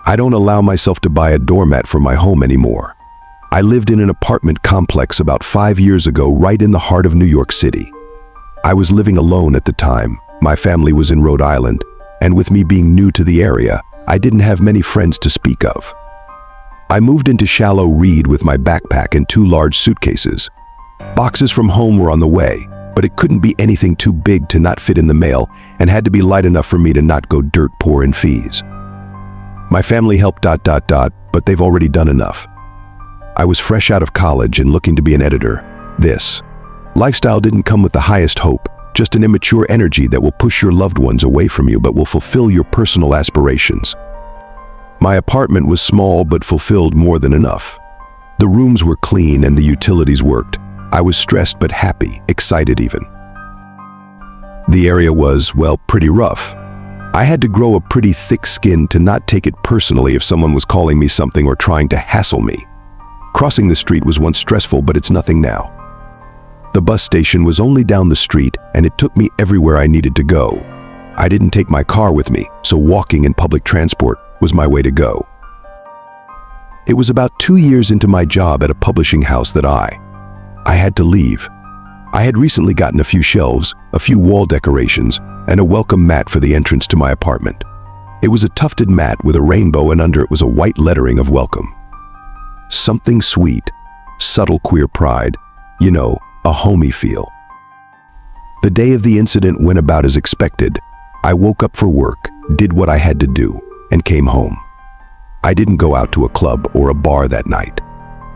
I don't allow myself to buy a doormat for my home anymore. I lived in an apartment complex about 5 years ago right in the heart of New York City. I was living alone at the time. My family was in Rhode Island, and with me being new to the area, I didn't have many friends to speak of. I moved into shallow reed with my backpack and 2 large suitcases. Boxes from home were on the way, but it couldn't be anything too big to not fit in the mail and had to be light enough for me to not go dirt poor in fees. My family helped ... but they've already done enough. I was fresh out of college and looking to be an editor. This lifestyle didn't come with the highest hope, just an immature energy that will push your loved ones away from you but will fulfill your personal aspirations. My apartment was small but fulfilled more than enough. The rooms were clean and the utilities worked. I was stressed but happy, excited even. The area was, well, pretty rough. I had to grow a pretty thick skin to not take it personally if someone was calling me something or trying to hassle me. Crossing the street was once stressful, but it's nothing now. The bus station was only down the street and it took me everywhere I needed to go. I didn't take my car with me, so walking in public transport was my way to go. It was about 2 years into my job at a publishing house that I had to leave. I had recently gotten a few shelves, a few wall decorations, and a welcome mat for the entrance to my apartment. It was a tufted mat with a rainbow and under it was a white lettering of welcome. Something sweet, subtle queer pride, you know, a homey feel. The day of the incident went about as expected. I woke up for work, did what I had to do, and came home. I didn't go out to a club or a bar that night.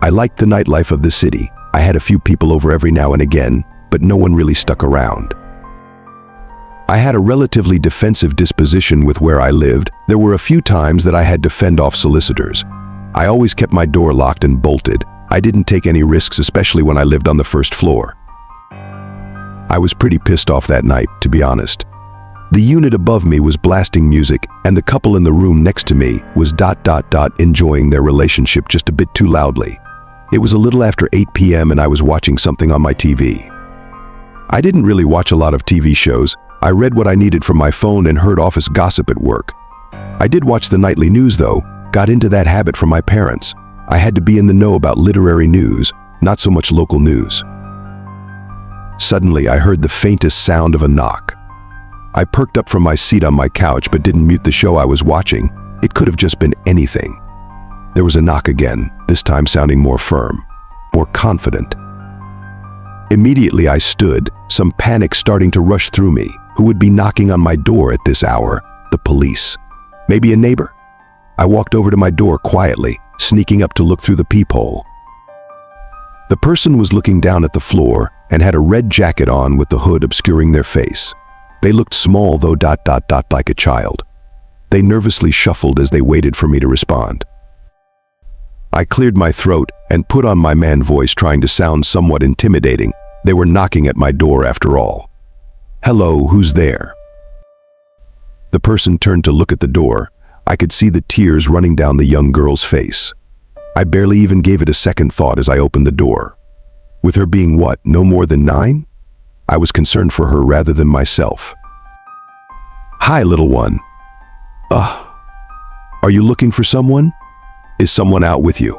I liked the nightlife of the city. I had a few people over every now and again, but no one really stuck around. I had a relatively defensive disposition with where I lived. There were a few times that I had to fend off solicitors. I always kept my door locked and bolted. I didn't take any risks, especially when I lived on the first floor. I was pretty pissed off that night, to be honest. The unit above me was blasting music, and the couple in the room next to me was ... enjoying their relationship just a bit too loudly. It was a little after 8 p.m. and I was watching something on my TV. I didn't really watch a lot of TV shows. I read what I needed from my phone and heard office gossip at work. I did watch the nightly news though, got into that habit from my parents. I had to be in the know about literary news, not so much local news. Suddenly I heard the faintest sound of a knock. I perked up from my seat on my couch but didn't mute the show I was watching. It could have just been anything. There was a knock again, this time sounding more firm, more confident. Immediately I stood, some panic starting to rush through me. Who would be knocking on my door at this hour? The police. Maybe a neighbor? I walked over to my door quietly, sneaking up to look through the peephole. The person was looking down at the floor and had a red jacket on with the hood obscuring their face. They looked small though ... like a child. They nervously shuffled as they waited for me to respond. I cleared my throat and put on my man voice, trying to sound somewhat intimidating. They were knocking at my door after all. "Hello, who's there?" The person turned to look at the door. I could see the tears running down the young girl's face. I barely even gave it a second thought as I opened the door. With her being what, no more than 9? I was concerned for her rather than myself. "Hi, little one. Are you looking for someone? Is someone out with you?"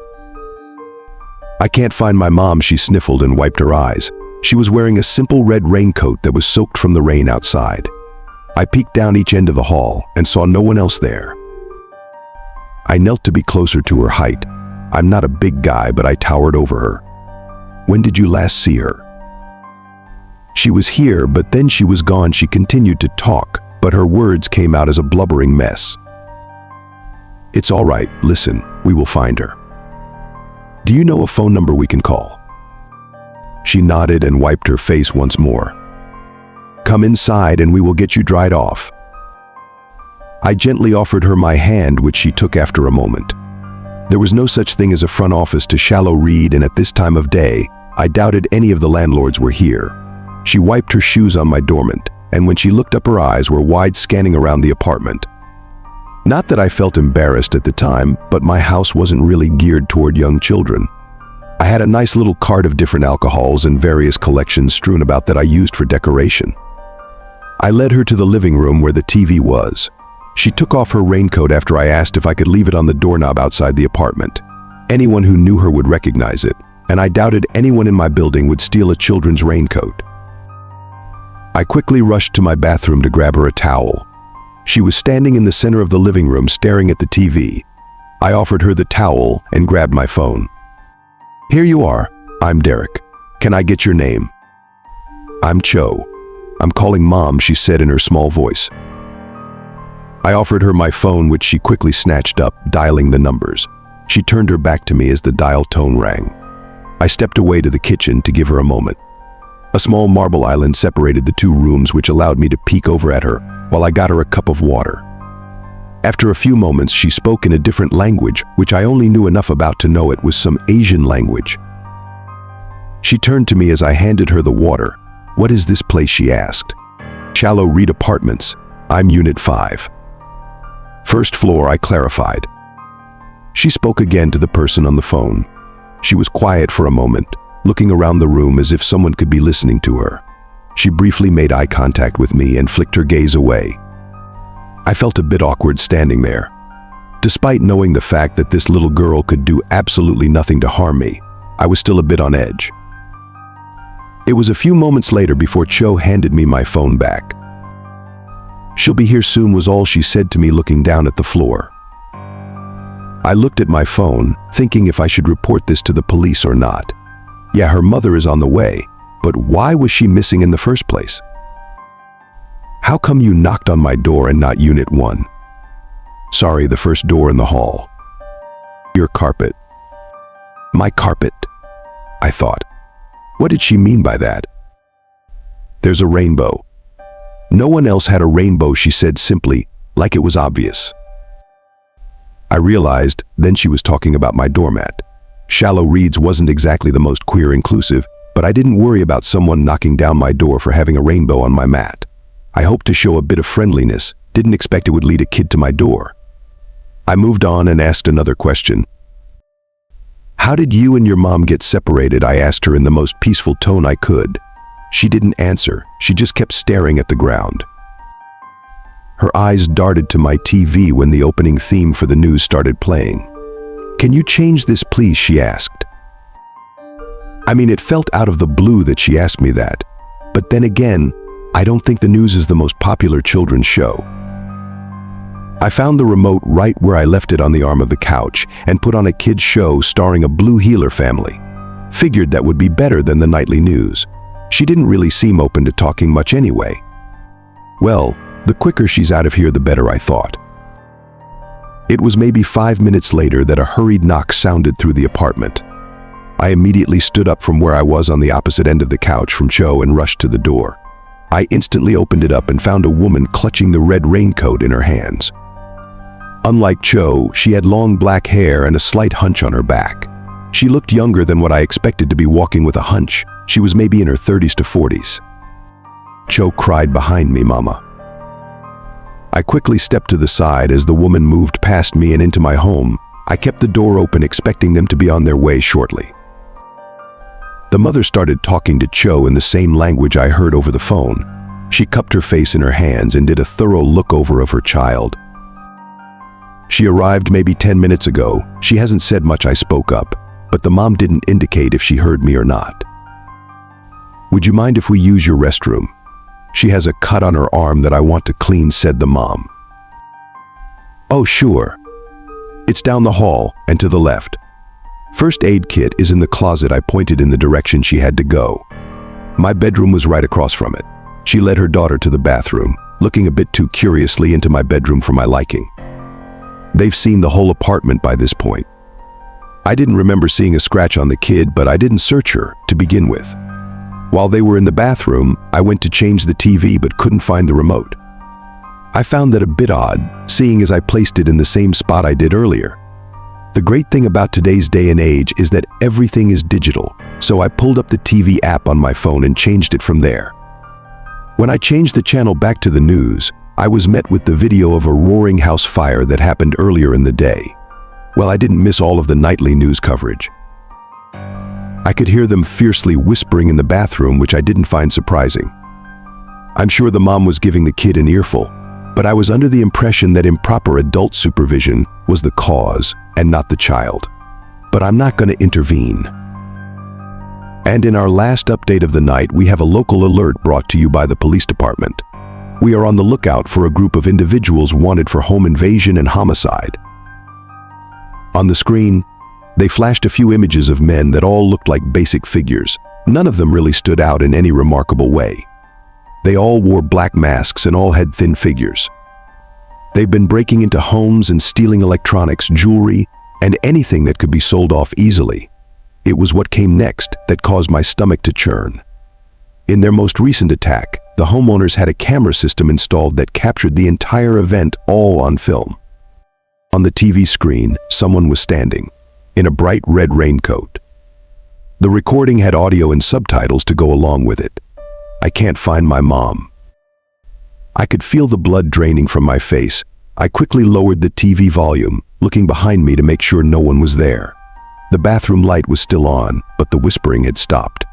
"I can't find my mom," she sniffled and wiped her eyes. She was wearing a simple red raincoat that was soaked from the rain outside. I peeked down each end of the hall and saw no one else there. I knelt to be closer to her height. I'm not a big guy, but I towered over her. "When did you last see her?" "She was here, but then she was gone." She continued to talk, but her words came out as a blubbering mess. "It's all right, listen, we will find her. Do you know a phone number we can call?" She nodded and wiped her face once more. "Come inside and we will get you dried off." I gently offered her my hand, which she took after a moment. There was no such thing as a front office to shallow reed, and at this time of day, I doubted any of the landlords were here. She wiped her shoes on my doormat, and when she looked up, her eyes were wide, scanning around the apartment. Not that I felt embarrassed at the time, but my house wasn't really geared toward young children. I had a nice little cart of different alcohols and various collections strewn about that I used for decoration. I led her to the living room where the TV was. She took off her raincoat after I asked if I could leave it on the doorknob outside the apartment. Anyone who knew her would recognize it, and I doubted anyone in my building would steal a children's raincoat. I quickly rushed to my bathroom to grab her a towel. She was standing in the center of the living room staring at the TV. I offered her the towel and grabbed my phone. "Here you are. I'm Derek. Can I get your name?" "I'm Cho. I'm calling Mom," she said in her small voice. I offered her my phone, which she quickly snatched up, dialing the numbers. She turned her back to me as the dial tone rang. I stepped away to the kitchen to give her a moment. A small marble island separated the two rooms, which allowed me to peek over at her while I got her a cup of water. After a few moments, she spoke in a different language, which I only knew enough about to know it was some Asian language. She turned to me as I handed her the water. "What is this place?" she asked. "Shallow Reed Apartments. I'm Unit 5. First floor," I clarified. She spoke again to the person on the phone. She was quiet for a moment, looking around the room as if someone could be listening to her. She briefly made eye contact with me and flicked her gaze away. I felt a bit awkward standing there. Despite knowing the fact that this little girl could do absolutely nothing to harm me, I was still a bit on edge. It was a few moments later before Cho handed me my phone back. "She'll be here soon," was all she said to me, looking down at the floor. I looked at my phone, thinking if I should report this to the police or not. Yeah, her mother is on the way, but why was she missing in the first place? "How come you knocked on my door and not Unit 1? "Sorry, the first door in the hall." "Your carpet." "My carpet?" I thought. What did she mean by that? "There's a rainbow." "No one else had a rainbow," she said simply, like it was obvious. I realized then she was talking about my doormat. Shallow Reeds wasn't exactly the most queer inclusive, but I didn't worry about someone knocking down my door for having a rainbow on my mat. I hoped to show a bit of friendliness, didn't expect it would lead a kid to my door. I moved on and asked another question. "How did you and your mom get separated?" I asked her in the most peaceful tone I could. She didn't answer, she just kept staring at the ground. Her eyes darted to my TV when the opening theme for the news started playing. "Can you change this, please?" she asked. I mean, it felt out of the blue that she asked me that. But then again, I don't think the news is the most popular children's show. I found the remote right where I left it on the arm of the couch and put on a kid's show starring a blue healer family. Figured that would be better than the nightly news. She didn't really seem open to talking much anyway. Well, the quicker she's out of here, the better, I thought. It was maybe 5 minutes later that a hurried knock sounded through the apartment. I immediately stood up from where I was on the opposite end of the couch from Cho and rushed to the door. I instantly opened it up and found a woman clutching the red raincoat in her hands. Unlike Cho, she had long black hair and a slight hunch on her back. She looked younger than what I expected to be walking with a hunch. She was maybe in her 30s to 40s. Cho cried behind me, "Mama." I quickly stepped to the side as the woman moved past me and into my home. I kept the door open, expecting them to be on their way shortly. The mother started talking to Cho in the same language I heard over the phone. She cupped her face in her hands and did a thorough look-over of her child. "She arrived maybe 10 minutes ago. She hasn't said much," I spoke up, but the mom didn't indicate if she heard me or not. "Would you mind if we use your restroom? She has a cut on her arm that I want to clean," said the mom. "Oh, sure. It's down the hall and to the left. First aid kit is in the closet." I pointed in the direction she had to go. My bedroom was right across from it. She led her daughter to the bathroom, looking a bit too curiously into my bedroom for my liking. They've seen the whole apartment by this point. I didn't remember seeing a scratch on the kid, but I didn't search her to begin with. While they were in the bathroom, I went to change the TV but couldn't find the remote. I found that a bit odd, seeing as I placed it in the same spot I did earlier. The great thing about today's day and age is that everything is digital, so I pulled up the TV app on my phone and changed it from there. When I changed the channel back to the news, I was met with the video of a roaring house fire that happened earlier in the day. Well, I didn't miss all of the nightly news coverage. I could hear them fiercely whispering in the bathroom, which I didn't find surprising. I'm sure the mom was giving the kid an earful. But I was under the impression that improper adult supervision was the cause and not the child. But I'm not going to intervene. And in our last update of the night, we have a local alert brought to you by the police department. We are on the lookout for a group of individuals wanted for home invasion and homicide. On the screen, they flashed a few images of men that all looked like basic figures. None of them really stood out in any remarkable way. They all wore black masks and all had thin figures. They've been breaking into homes and stealing electronics, jewelry, and anything that could be sold off easily. It was what came next that caused my stomach to churn. In their most recent attack, the homeowners had a camera system installed that captured the entire event all on film. On the TV screen, someone was standing in a bright red raincoat. The recording had audio and subtitles to go along with it. I can't find my mom. I could feel the blood draining from my face. I quickly lowered the TV volume, looking behind me to make sure no one was there. The bathroom light was still on, but the whispering had stopped.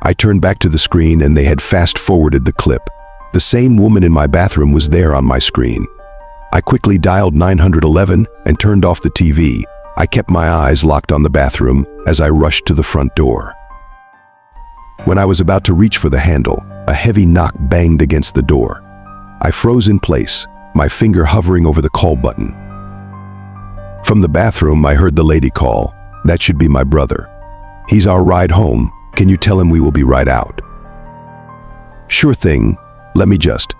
I turned back to the screen and they had fast-forwarded the clip. The same woman in my bathroom was there on my screen. I quickly dialed 911 and turned off the TV. I kept my eyes locked on the bathroom as I rushed to the front door. When I was about to reach for the handle, a heavy knock banged against the door. I froze in place, my finger hovering over the call button. From the bathroom, I heard the lady call. "That should be my brother. He's our ride home. Can you tell him we will be right out?" "Sure thing. Let me just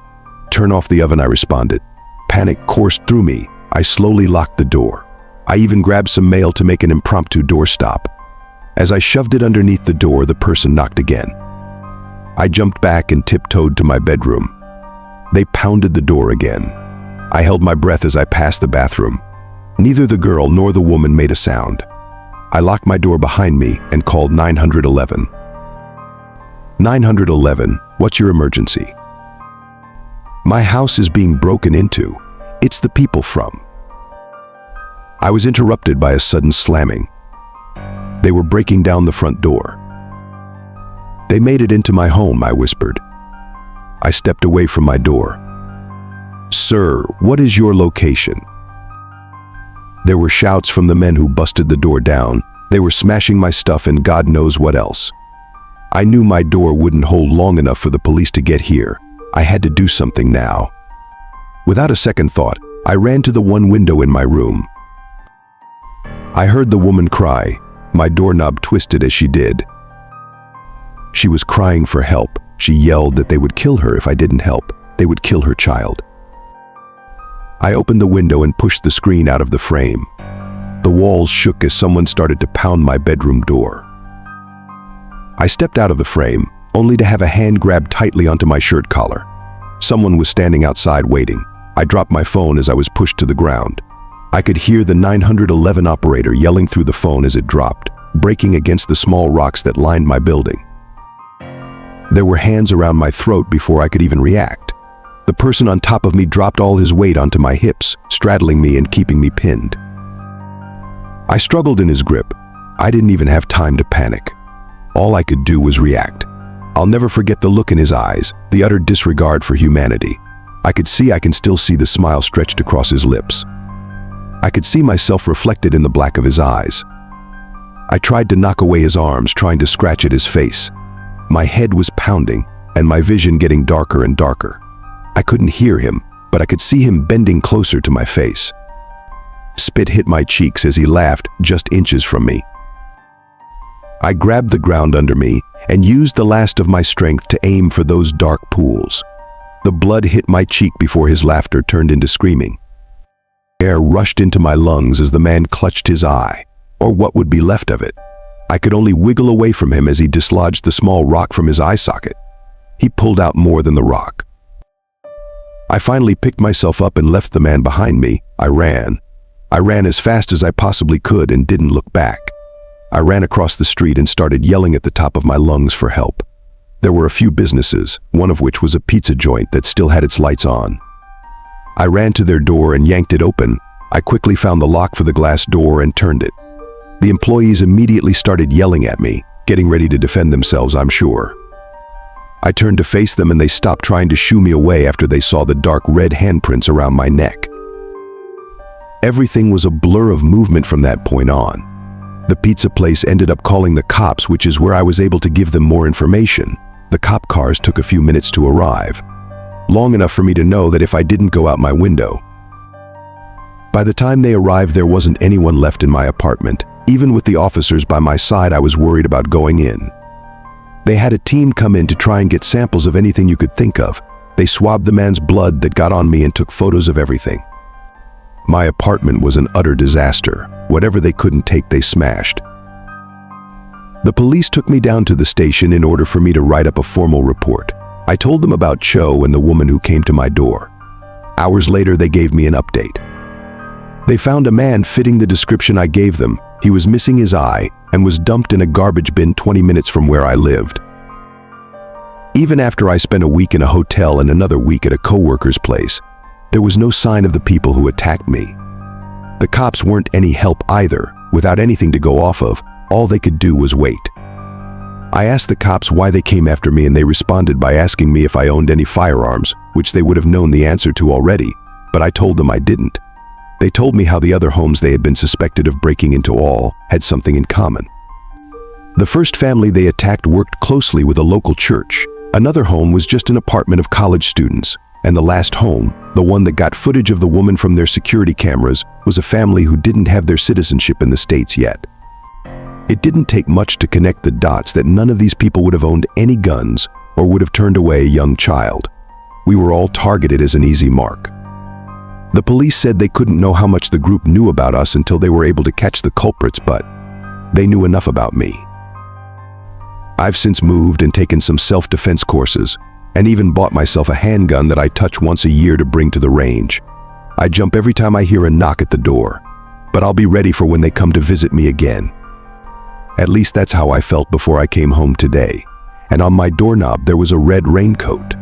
turn off the oven," I responded. Panic coursed through me. I slowly locked the door. I even grabbed some mail to make an impromptu doorstop. As I shoved it underneath the door, the person knocked again. I jumped back and tiptoed to my bedroom. They pounded the door again. I held my breath as I passed the bathroom. Neither the girl nor the woman made a sound. I locked my door behind me and called 911. 911, what's your emergency? My house is being broken into. It's the people from. I was interrupted by a sudden slamming. They were breaking down the front door. They made it into my home, I whispered. I stepped away from my door. "Sir, what is your location?" There were shouts from the men who busted the door down. They were smashing my stuff and God knows what else. I knew my door wouldn't hold long enough for the police to get here. I had to do something now. Without a second thought, I ran to the one window in my room. I heard the woman cry. My doorknob twisted as she did. She was crying for help. She yelled that they would kill her if I didn't help. They would kill her child. I opened the window and pushed the screen out of the frame. The walls shook as someone started to pound my bedroom door. I stepped out of the frame, only to have a hand grab tightly onto my shirt collar. Someone was standing outside waiting. I dropped my phone as I was pushed to the ground. I could hear the 911 operator yelling through the phone as it dropped, breaking against the small rocks that lined my building. There were hands around my throat before I could even react. The person on top of me dropped all his weight onto my hips, straddling me and keeping me pinned. I struggled in his grip. I didn't even have time to panic. All I could do was react. I'll never forget the look in his eyes, the utter disregard for humanity. I can still see the smile stretched across his lips. I could see myself reflected in the black of his eyes. I tried to knock away his arms, trying to scratch at his face. My head was pounding, and my vision getting darker and darker. I couldn't hear him, but I could see him bending closer to my face. Spit hit my cheeks as he laughed just inches from me. I grabbed the ground under me and used the last of my strength to aim for those dark pools. The blood hit my cheek before his laughter turned into screaming. Air rushed into my lungs as the man clutched his eye, or what would be left of it. I could only wiggle away from him as he dislodged the small rock from his eye socket. He pulled out more than the rock. I finally picked myself up and left the man behind me. I ran. I ran as fast as I possibly could and didn't look back. I ran across the street and started yelling at the top of my lungs for help. There were a few businesses, one of which was a pizza joint that still had its lights on. I ran to their door and yanked it open. I quickly found the lock for the glass door and turned it. The employees immediately started yelling at me, getting ready to defend themselves, I'm sure. I turned to face them and they stopped trying to shoo me away after they saw the dark red handprints around my neck. Everything was a blur of movement from that point on. The pizza place ended up calling the cops, which is where I was able to give them more information. The cop cars took a few minutes to arrive, long enough for me to know that if I didn't go out my window. By the time they arrived, there wasn't anyone left in my apartment. Even with the officers by my side, I was worried about going in. They had a team come in to try and get samples of anything you could think of. They swabbed the man's blood that got on me and took photos of everything. My apartment was an utter disaster. Whatever they couldn't take, they smashed. The police took me down to the station in order for me to write up a formal report. I told them about Cho and the woman who came to my door. Hours later, they gave me an update. They found a man fitting the description I gave them. He was missing his eye and was dumped in a garbage bin 20 minutes from where I lived. Even after I spent a week in a hotel and another week at a coworker's place, there was no sign of the people who attacked me. The cops weren't any help either. Without anything to go off of, all they could do was wait. I asked the cops why they came after me, and they responded by asking me if I owned any firearms, which they would have known the answer to already, but I told them I didn't. They told me how the other homes they had been suspected of breaking into all had something in common. The first family they attacked worked closely with a local church. Another home was just an apartment of college students. And the last home, the one that got footage of the woman from their security cameras, was a family who didn't have their citizenship in the States yet. It didn't take much to connect the dots that none of these people would have owned any guns or would have turned away a young child. We were all targeted as an easy mark. The police said they couldn't know how much the group knew about us until they were able to catch the culprits, but they knew enough about me. I've since moved and taken some self-defense courses, and even bought myself a handgun that I touch once a year to bring to the range. I jump every time I hear a knock at the door, but I'll be ready for when they come to visit me again. At least that's how I felt before I came home today, and on my doorknob there was a red raincoat.